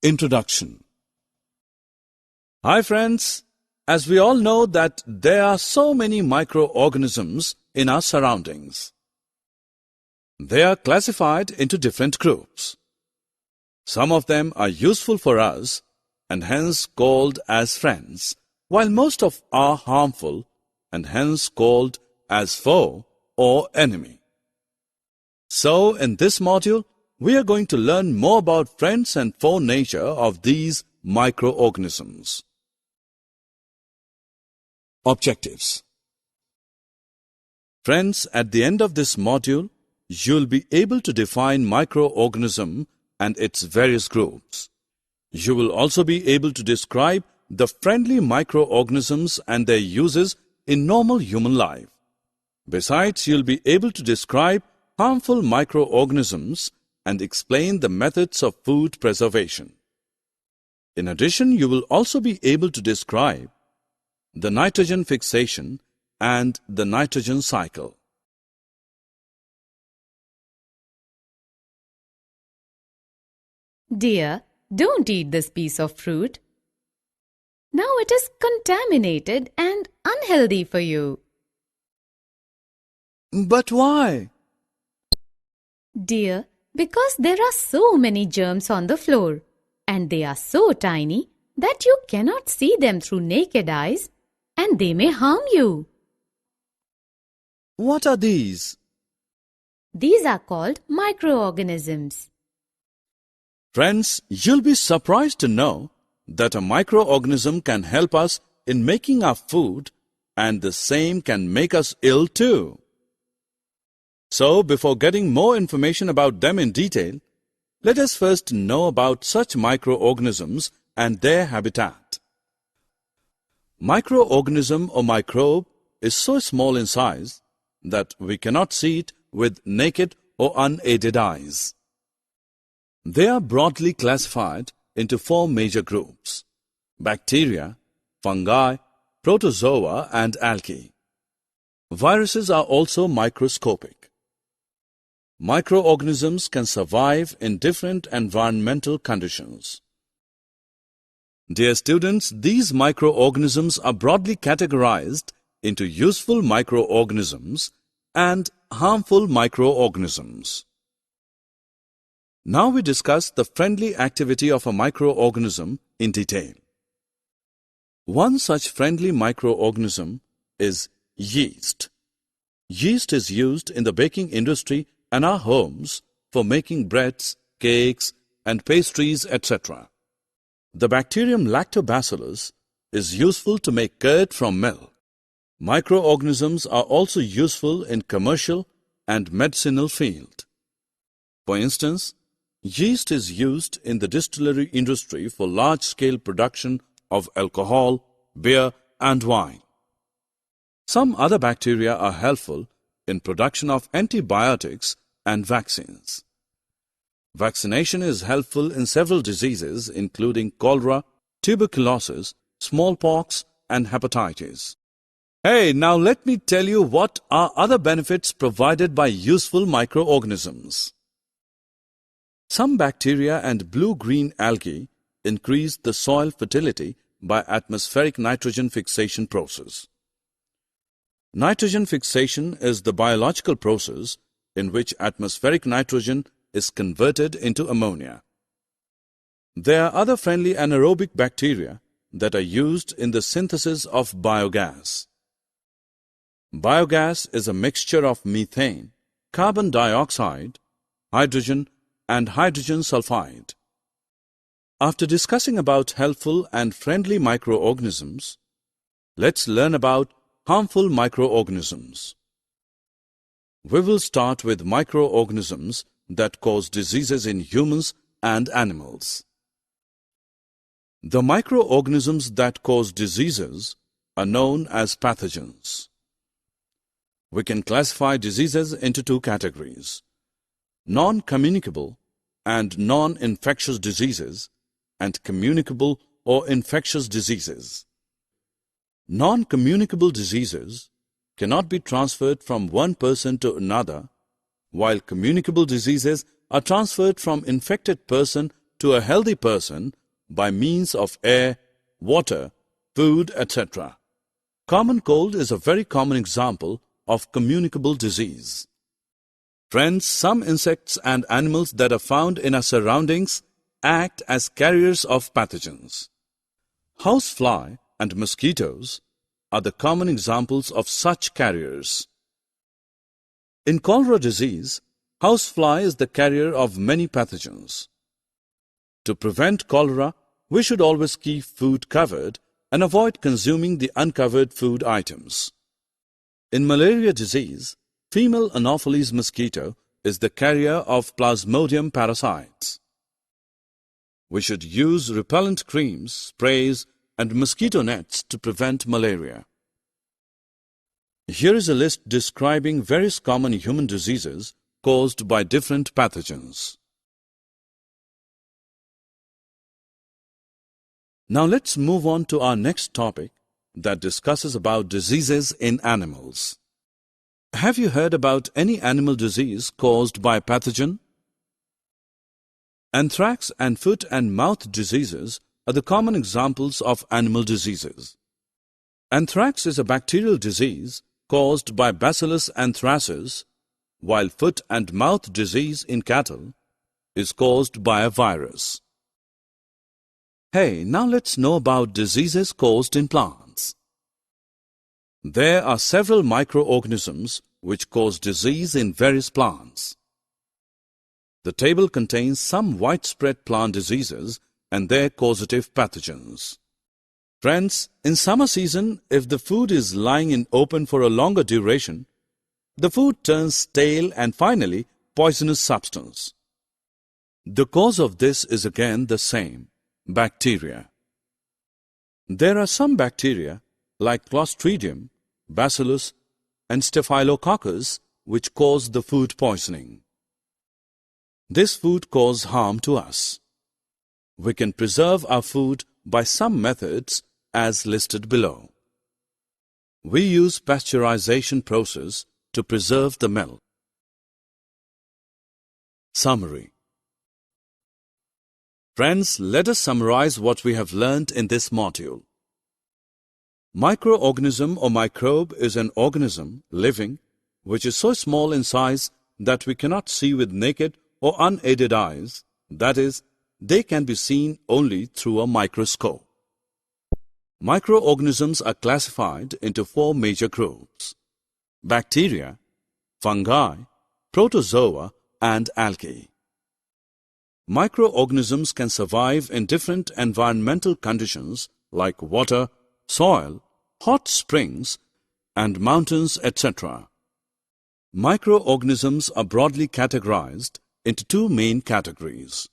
Introduction. Hi friends, as we all know that there are so many microorganisms in our surroundings. They are classified into different groups. Some of them are useful for us and hence called as friends, while most of are harmful and hence called as foe or enemy. So in this module, we are going to learn more about friends and foe nature of these microorganisms. Objectives. Friends, at the end of this module, you'll be able to define microorganism and its various groups. You will also be able to describe the friendly microorganisms and their uses in normal human life. Besides, you'll be able to describe harmful microorganisms and explain the methods of food preservation. In addition, you will also be able to describe the nitrogen fixation and the nitrogen cycle. Dear, don't eat this piece of fruit. Now it is contaminated and unhealthy for you. But why? Dear, because there are so many germs on the floor and they are so tiny that you cannot see them through naked eyes and they may harm you. What are these? These are called microorganisms. Friends, you'll be surprised to know that a microorganism can help us in making our food and the same can make us ill too. So, before getting more information about them in detail, let us first know about such microorganisms and their habitat. Microorganism or microbe is so small in size that we cannot see it with naked or unaided eyes. They are broadly classified into four major groups: bacteria, fungi, protozoa and algae. Viruses are also microscopic. Microorganisms can survive in different environmental conditions. Dear students, these microorganisms are broadly categorized into useful microorganisms and harmful microorganisms. Now we discuss the friendly activity of a microorganism in detail. One such friendly microorganism is yeast. Yeast is used in the baking industry and our homes for making breads, cakes, and pastries, etc. The bacterium Lactobacillus is useful to make curd from milk. Microorganisms are also useful in commercial and medicinal field. For instance, yeast is used in the distillery industry for large-scale production of alcohol, beer, and wine. Some other bacteria are helpful in production of antibiotics and vaccines. Vaccination is helpful in several diseases including cholera, tuberculosis, smallpox, and hepatitis. Hey, now let me tell you what are other benefits provided by useful microorganisms. Some bacteria and blue-green algae increase the soil fertility by atmospheric nitrogen fixation process. Nitrogen fixation is the biological process in which atmospheric nitrogen is converted into ammonia. There are other friendly anaerobic bacteria that are used in the synthesis of biogas. Biogas is a mixture of methane, carbon dioxide, hydrogen, and hydrogen sulfide. After discussing about helpful and friendly microorganisms, let's learn about harmful microorganisms. We will start with microorganisms that cause diseases in humans and animals. The microorganisms that cause diseases are known as pathogens. We can classify diseases into two categories: non-communicable and non-infectious diseases, and communicable or infectious diseases. Non-communicable diseases cannot be transferred from one person to another, while communicable diseases are transferred from infected person to a healthy person by means of air, water, food, etc. Common cold is a very common example of communicable disease. Friends, some insects and animals that are found in our surroundings act as carriers of pathogens. Housefly and mosquitoes are the common examples of such carriers. In cholera disease, housefly is the carrier of many pathogens. To prevent cholera, we should always keep food covered and avoid consuming the uncovered food items. In malaria disease, female Anopheles mosquito is the carrier of Plasmodium parasites. We should use repellent creams, sprays, and mosquito nets to prevent malaria. Here is a list describing various common human diseases caused by different pathogens. Now let's move on to our next topic that discusses about diseases in animals. Have you heard about any animal disease caused by a pathogen? Anthrax and foot and mouth diseases are the common examples of animal diseases. Anthrax is a bacterial disease caused by Bacillus anthracis, while foot and mouth disease in cattle is caused by a virus. Hey, now let's know about diseases caused in plants. There are several microorganisms which cause disease in various plants. The table contains some widespread plant diseases and their causative pathogens. Friends, in summer season, if the food is lying in open for a longer duration, the food turns stale and finally poisonous substance. The cause of this is again the same, bacteria. There are some bacteria like Clostridium, Bacillus, and Staphylococcus which cause the food poisoning. This food causes harm to us. We can preserve our food by some methods as listed below. We use pasteurization process to preserve the milk. Summary. Friends, let us summarize what we have learned in this module. Microorganism or microbe is an organism, living, which is so small in size that we cannot see with naked or unaided eyes, that is, they can be seen only through a microscope. Microorganisms are classified into four major groups: bacteria, fungi, protozoa, and algae. Microorganisms can survive in different environmental conditions like water, soil, hot springs, and mountains, etc. Microorganisms are broadly categorized into two main categories: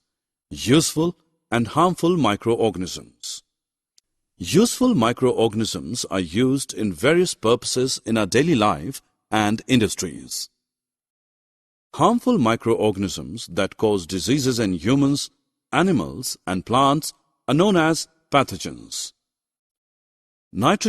useful and harmful microorganisms. Useful microorganisms are used in various purposes in our daily life and industries. Harmful microorganisms that cause diseases in humans, animals, and plants are known as pathogens. Nitrogen